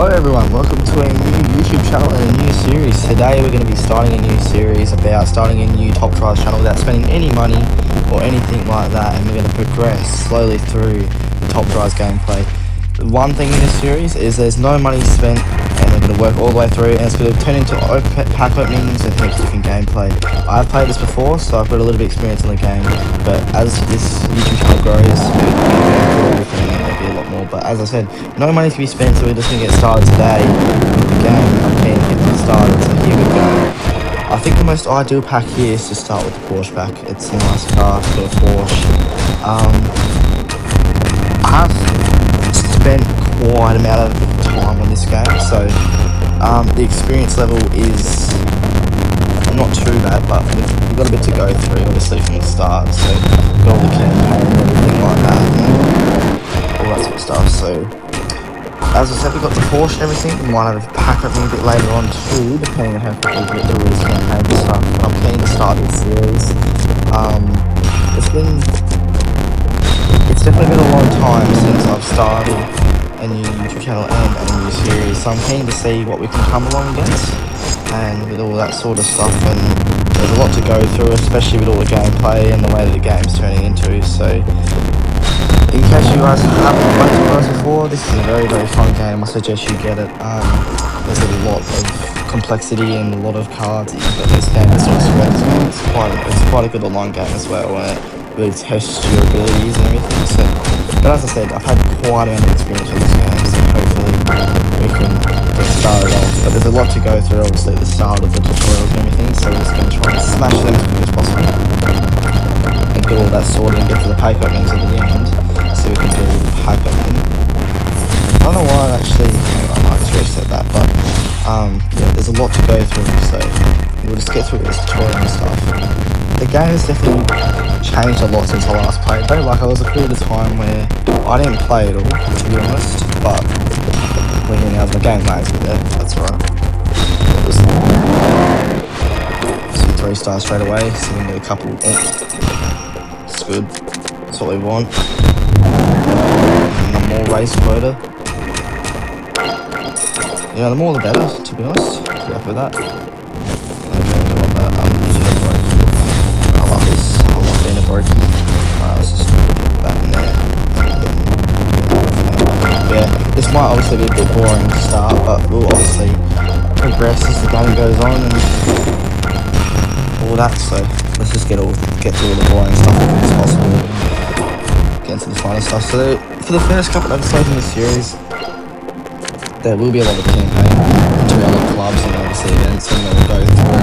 Hello everyone, welcome to a new YouTube channel and a new series. Today we're going to be starting a new series about starting a new Top Tries channel without spending any money or anything like that, and we're going to progress slowly through the Top Tries gameplay. The one thing in this series is there's no money spent, and we're going to work all the way through, and it's going to turn into pack openings and heaps of different gameplay. I've played this before, so I've got a little bit of experience in the game, but as this YouTube channel grows, we're going to do everything. A lot more, but as I said, no money to be spent, so we're just gonna get started today with the game. I'm keen to get things started, so here we go. I think the most ideal pack here is to start with the Porsche pack. It's a nice car for a Porsche. I've spent quite an amount of time on this game, so the experience level is not too bad, but we've got a bit to go through, obviously, from the start. So got all the campaign and everything like that. All that sort of stuff. So as I said, we've got the Porsche and everything. We might have a pack opening a bit later on too, depending on how quickly we get through this campaign and stuff. But I'm keen to start this series. It's definitely been a long time since I've started a new YouTube channel and a new series, so I'm keen to see what we can come along against and with all that sort of stuff. And there's a lot to go through, especially with all the gameplay and the way that the game's turning into. So in case you guys haven't played Top Tries before, this is a very, very fun game. I suggest you get it. There's a lot of complexity and a lot of cards that you've got in this game. It's not spread as well. It's quite a good online game as well, where it really tests your abilities and everything. So, but as I said, I've had quite a bit of experience with this game, so hopefully we can get started off. But there's a lot to go through, obviously, at the start of the tutorials and everything, so we're just going to try and smash them as quick as possible and get all that sorted and get to the pack openings at the end. So we can do the pack opening. I don't know why I might just reset that, but yeah, there's a lot to go through, so we'll just get through this tutorial and stuff. The game has definitely changed a lot since I last played though. Like, I was a period of time where I didn't play at all, to be honest, but when you know the game lags me there, that's right. See 3 stars straight away, so we can get a couple. Oh, it's good. That's what we want. And more race quota. Yeah, the more the better, to be honest. Go for that. Okay, I love that. I love this. I love being a brokey. Let's just put that in there. Yeah, this might obviously be a bit boring to start, but we'll obviously progress as the game goes on and all that. So let's just get through all the boring stuff as quick as possible. Get into the final stuff. So for the first couple episodes in this series, there will be a lot of campaign into a lot of clubs and obviously events, and we'll go through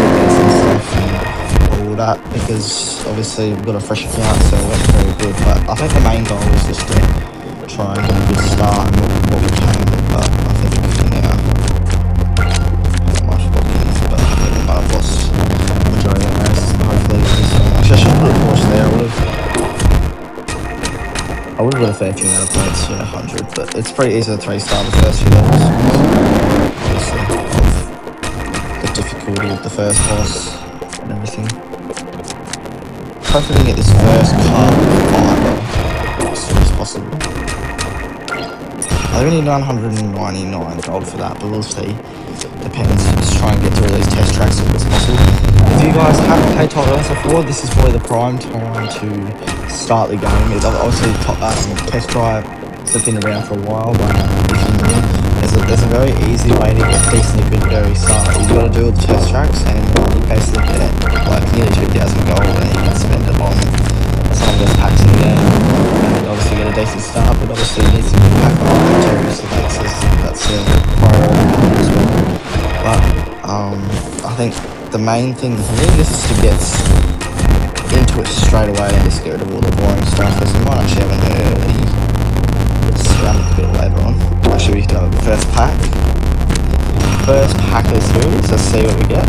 events and stuff and all that, because obviously we've got a fresh account, so it went very good. But I think the main goal is just to try and get a good start and what we can. But I think we can now. Not much blocking, but I think we might have lost the majority of the race. Hopefully, actually I should put a Porsche there. I would have got a fair few amount of points, 100, but it's pretty easy to 3-star the first few levels. Obviously, the difficulty of the first boss and everything. Hopefully we can get this first car as soon as possible. I think we need 999 gold for that, but we'll see. Depends. Just try and get through all these test tracks as quick as possible. If you guys haven't played Top Tries before, this is probably the prime time to start the game. It's obviously test drive has been around for a while, but if you're new, there's a very easy way to get decently good very start. You've got to do all the test tracks, and you basically get like nearly 2,000 gold, and you can spend it on some of those packs in the game, and obviously get a decent start. But obviously you need some good pack on too, so that's a priority as well. But I think the main thing here is to get into it straight away and just get rid of all the boring stuff, because we might actually have an early ceramic a bit later on. Actually, we do the first pack. First pack of the series, let's see what we get.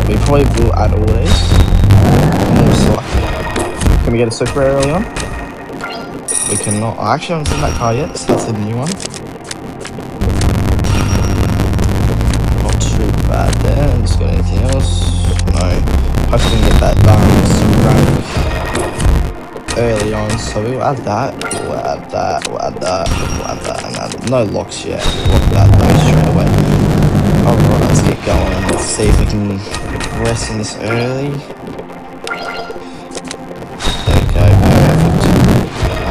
We probably will add all these. Can we get a super rare early on? We cannot. I actually haven't seen that car yet, so that's a new one. Not too bad there. Just got anything else? No. Hopefully we can get that done early on. on. So we'll add that. We'll add that. We'll add that. We'll add that. And add, no locks yet. We'll add those straight away. Alright, let's get going. Let's see if we can rest in this early. There we go. Perfect.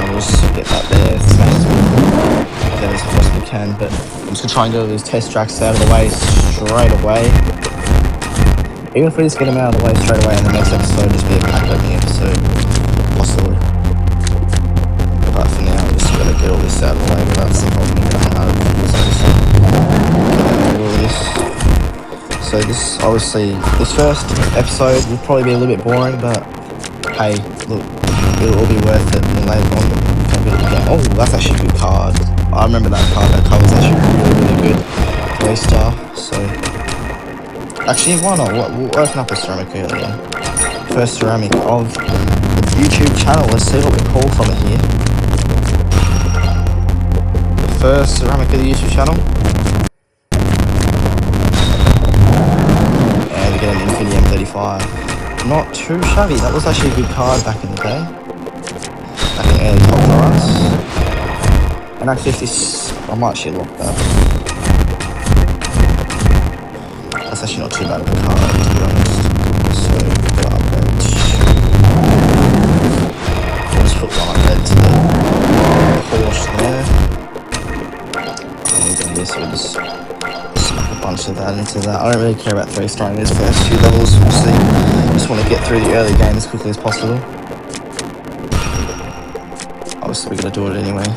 We'll just get that there. Smash as many as I possibly can. But I'm just going to try and get all these test tracks out of the way straight away. Even if we just get them out of the way straight away in the next episode, just be a pack opening episode, possibly. But for now, I'm just gonna get all this out of the way without some help me getting out of this. So this, obviously, this first episode will probably be a little bit boring, but hey, look, it'll all be worth it and later on. Oh, that's actually a good card. I remember that card. That card was actually really good. 3-star, so... Actually, why not? We'll open up a ceramic earlier. First ceramic of the YouTube channel. Let's see what we pull from it here. The first ceramic of the YouTube channel. And we get an Infinity M35. Not too shabby. That was actually a good card back in the day. Back in early top for us. And actually, if this... I might actually lock that. That's actually not too bad of a card, to be honest. So, garbage. I'll just put one there to the horse there. And we're going to so just smack a bunch of that into that. I don't really care about 3-star in these first few levels, we'll see. Just want to get through the early game as quickly as possible. Obviously, we're going to do it anyway.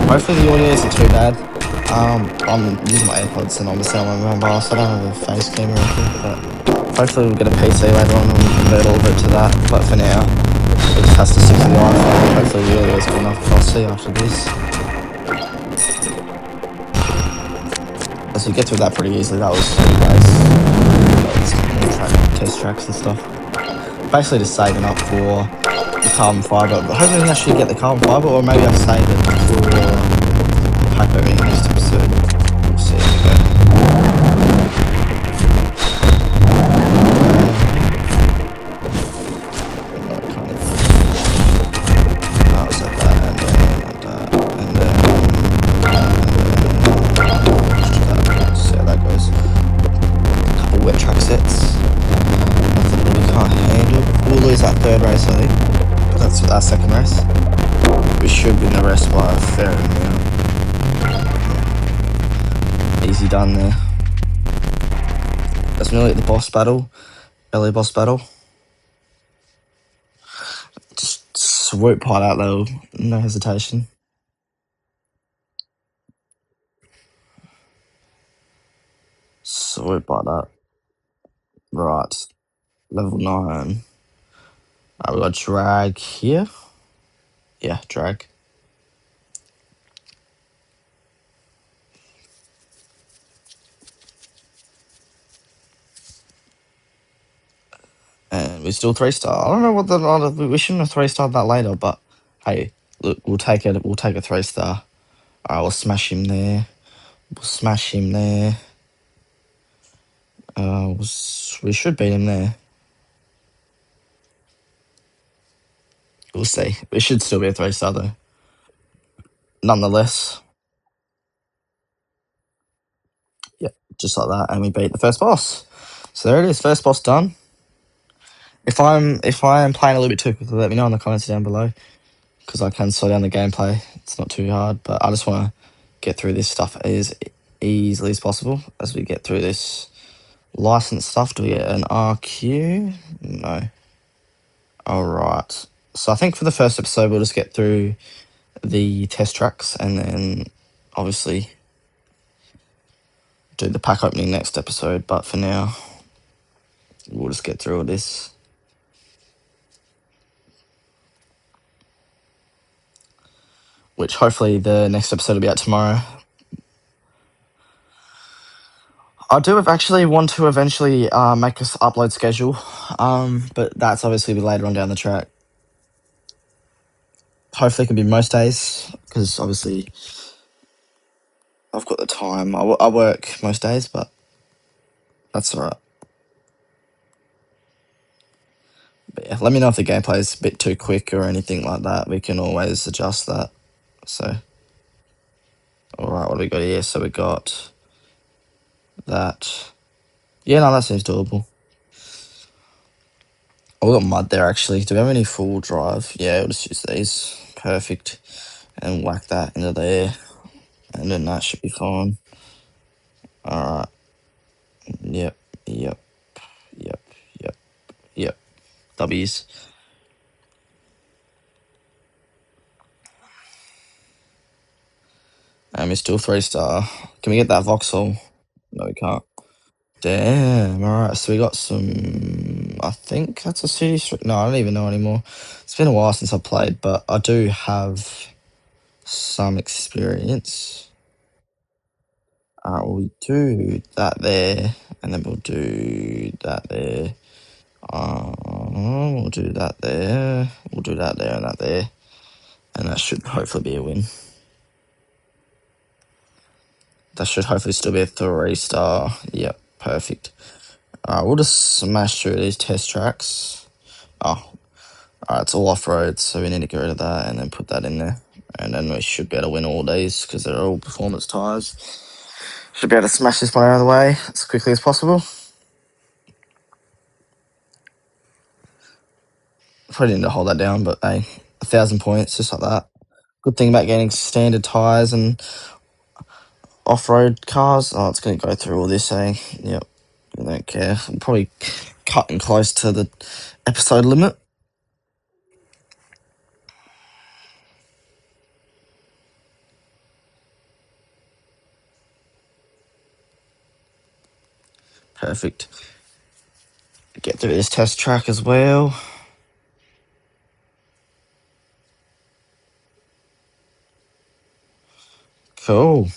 Hopefully the audio isn't too bad. I'm using my AirPods and obviously on my mobile, so I don't have a face cam or anything, but hopefully we'll get a PC later on and we'll convert all of it to that, but for now, it just has to stick to the iPhone. Hopefully the audio is good enough, but I'll see after this. As we get through that pretty easily, that was 3 days. Test tracks and stuff. Basically just saving up for the carbon fibre, but hopefully we can actually get the carbon fibre, or maybe I'll save it for pack over in the next episode. We'll see how we go. See how that goes. A couple wet track sets. Nothing that we can't handle. We'll lose that third race, I think. But that's our second race. We should win the rest by a fair amount. Easy done there. That's nearly at the boss battle. Early boss battle. Just swoop right out though, no hesitation. Swoop by that. Right. Level 9. Alright, we got drag here. Yeah, drag. And we're still 3-star. I don't know what we shouldn't have 3-starred that later, but hey, look, we'll take it. We'll take a 3-star. Alright, we'll smash him there. We'll smash him there. We should beat him there. We'll see. It should still be a 3-star though. Nonetheless. Yep, just like that, and we beat the first boss. So there it is, first boss done. If I am playing a little bit too quickly, let me know in the comments down below, because I can slow down the gameplay. It's not too hard, but I just want to get through this stuff as easily as possible as we get through this license stuff. Do we get an RQ? No. Alright. So I think for the first episode, we'll just get through the test tracks and then obviously do the pack opening next episode. But for now, we'll just get through all this. Which hopefully the next episode will be out tomorrow. I do actually want to eventually make this upload schedule, but that's obviously later on down the track. Hopefully it can be most days, because obviously I've got the time. I work most days, but that's alright. But yeah, let me know if the gameplay is a bit too quick or anything like that. We can always adjust that. So, alright, what do we got here? So we got that. Yeah, no, that seems doable. Oh, we got mud there actually. Do we have any full drive? Yeah, we'll just use these. Perfect. And whack that into there. And then that should be fine. Alright. Yep, yep, yep, yep, yep. W's. And we're still 3-star. Can we get that voxel? No, we can't. Damn, alright, so we got some. I think that's a city street. No, I don't even know anymore. It's been a while since I played, but I do have some experience. Alright, we'll do that there, and then we'll do that there. We'll do that there. We'll do that there and that there. And that should hopefully be a win. That should hopefully still be a 3-star. Yep, perfect. Alright, we'll just smash through these test tracks. Oh, alright, it's all off-road, so we need to get rid of that and then put that in there. And then we should be able to win all these because they're all performance tyres. Should be able to smash this one out of the way as quickly as possible. Probably need to hold that down, but hey, 1,000 points, just like that. Good thing about getting standard tyres and off-road cars. Oh, it's going to go through all this, eh? Yep. I don't care. I'm probably cutting close to the episode limit. Perfect. Get through this test track as well. Cool.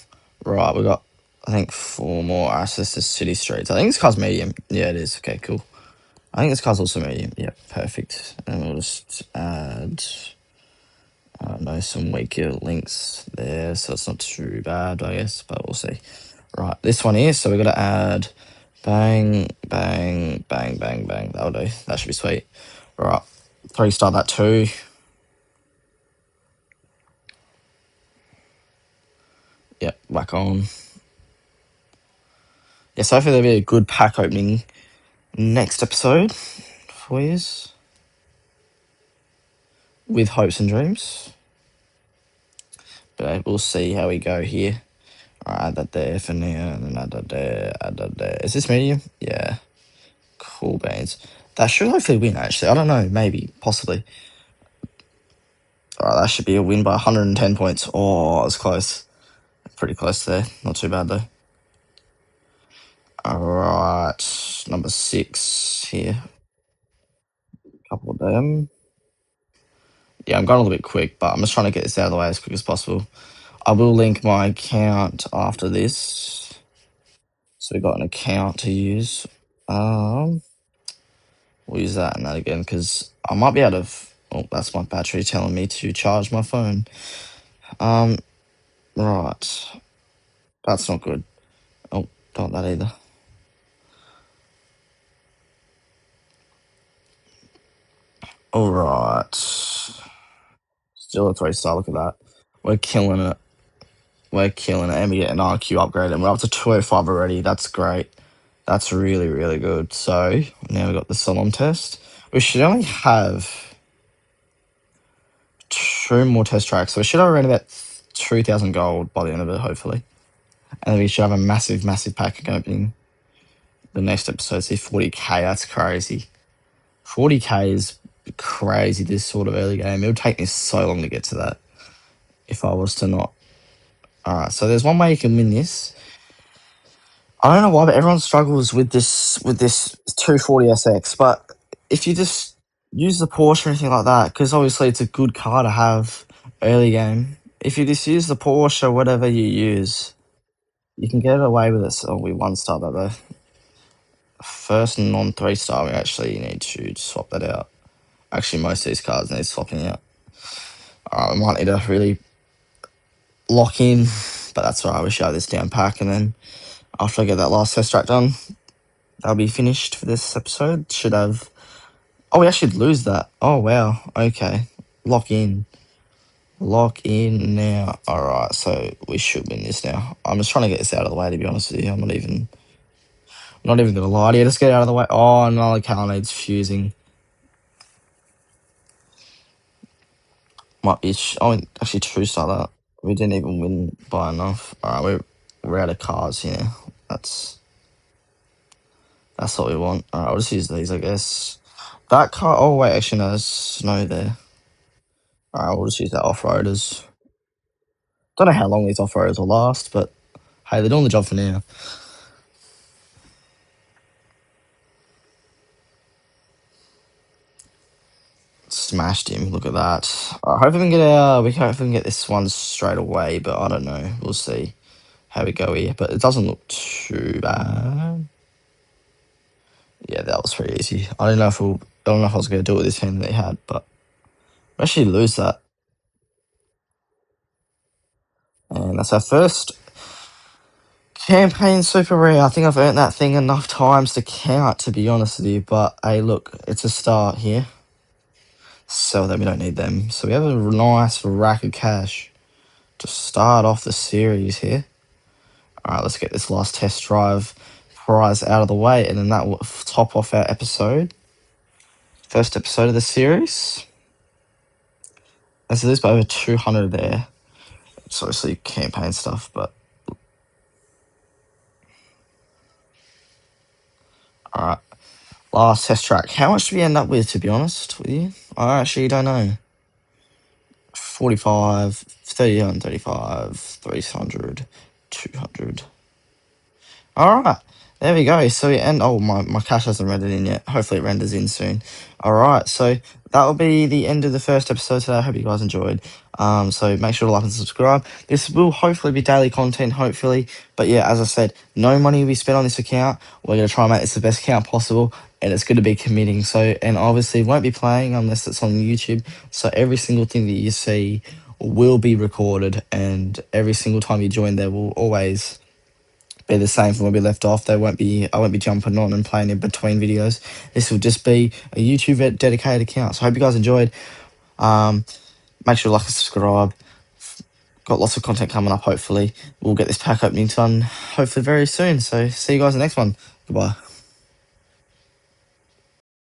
Right, we got, I think, 4 more access to city streets. I think this car's medium. Yeah, it is. Okay, cool. I think this car's also medium. Yeah, perfect. And we'll just add, I don't know, some weaker links there, so it's not too bad, I guess, but we'll see. Right, this one here, so we've got to add bang, bang, bang, bang, bang. That'll do. That should be sweet. Right, 3-star that too. Yep, whack on. Yeah, so hopefully there'll be a good pack opening next episode for you with hopes and dreams. But we'll see how we go here. Alright, add that there for now, and then add that there, add that there. Is this medium? Yeah. Cool beans. That should hopefully win, actually. I don't know, maybe, possibly. Alright, that should be a win by 110 points. Oh, it's close. Pretty close there. Not too bad, though. Alright, number 6 here. Couple of them. Yeah, I'm going a little bit quick, but I'm just trying to get this out of the way as quick as possible. I will link my account after this. So we've got an account to use. We'll use that and that again because I might be able to. Oh, that's my battery telling me to charge my phone. Right. That's not good. Oh, don't that either. Alright. Still a 3-star, look at that. We're killing it. We're killing it. And we get an IQ upgrade and we're up to 205 already. That's great. That's really, really good. So now we've got the Solemn test. We should only have 2 more test tracks. So we should have around about 2,000 gold by the end of it, hopefully. And then we should have a massive, massive pack opening the next episode. See, 40k, that's crazy. 40k is crazy this sort of early game. It would take me so long to get to that if I was to not. Alright, so there's one way you can win this. I don't know why, but everyone struggles with this 240SX. But if you just use the Porsche or anything like that, because obviously it's a good car to have early game. If you just use the Porsche or whatever you use, you can get away with it. So we 1-star that though. First non 3-star, we actually need to swap that out. Actually, most of these cards need swapping out. We might need to really lock in, but that's all right. We should have this down pack, and then after I get that last test track done, that'll be finished for this episode. Should have Oh, we actually lose that. Oh, wow. Okay. Lock in. Lock in now. Alright, so we should win this now. I'm just trying to get this out of the way, to be honest with you. I'm not even gonna lie to you. Let's get it out of the way. Oh, no, Carnade's fusing. Might be. Oh, actually, true start that. We didn't even win by enough. Alright, we're out of cards here. That's what we want. Alright, I'll just use these, I guess. That card. Oh, wait, actually, no, there's snow there. Alright, we'll just use that off-roaders. Don't know how long these off-roaders will last, but hey, they're doing the job for now. Smashed him. Look at that. Hopefully we can get this one straight away, but I don't know. We'll see how we go here. But it doesn't look too bad. Yeah, that was pretty easy. I don't know if I was gonna do it with this team that they had, but we actually lose that. And that's our first campaign super rare. I think I've earned that thing enough times to count, to be honest with you. But hey, look, it's a start here. Sell them, we don't need them. So we have a nice rack of cash to start off the series here. Alright, let's get this last test drive prize out of the way, and then that will top off our episode. First episode of the series. And so there's about over 200 there. It's obviously campaign stuff, but... Alright. Last test track. How much do we end up with, to be honest with you? I actually don't know. 45, 30, 35, 300, 200. Alright, there we go. So, and oh, my cache hasn't rendered in yet. Hopefully it renders in soon. Alright, so that will be the end of the first episode today. I hope you guys enjoyed. So make sure to like and subscribe. This will hopefully be daily content, hopefully. But yeah, as I said, no money will be spent on this account. We're going to try and make this the best account possible. And it's going to be committing. So, and obviously won't be playing unless it's on YouTube. So every single thing that you see will be recorded. And every single time you join, there will always be the same from where we left off. I won't be jumping on and playing in between videos. This will just be a YouTube dedicated account. So I hope you guys enjoyed. Make sure to like and subscribe. Got lots of content coming up, hopefully. We'll get this pack opening done hopefully very soon. So see you guys in the next one. Goodbye.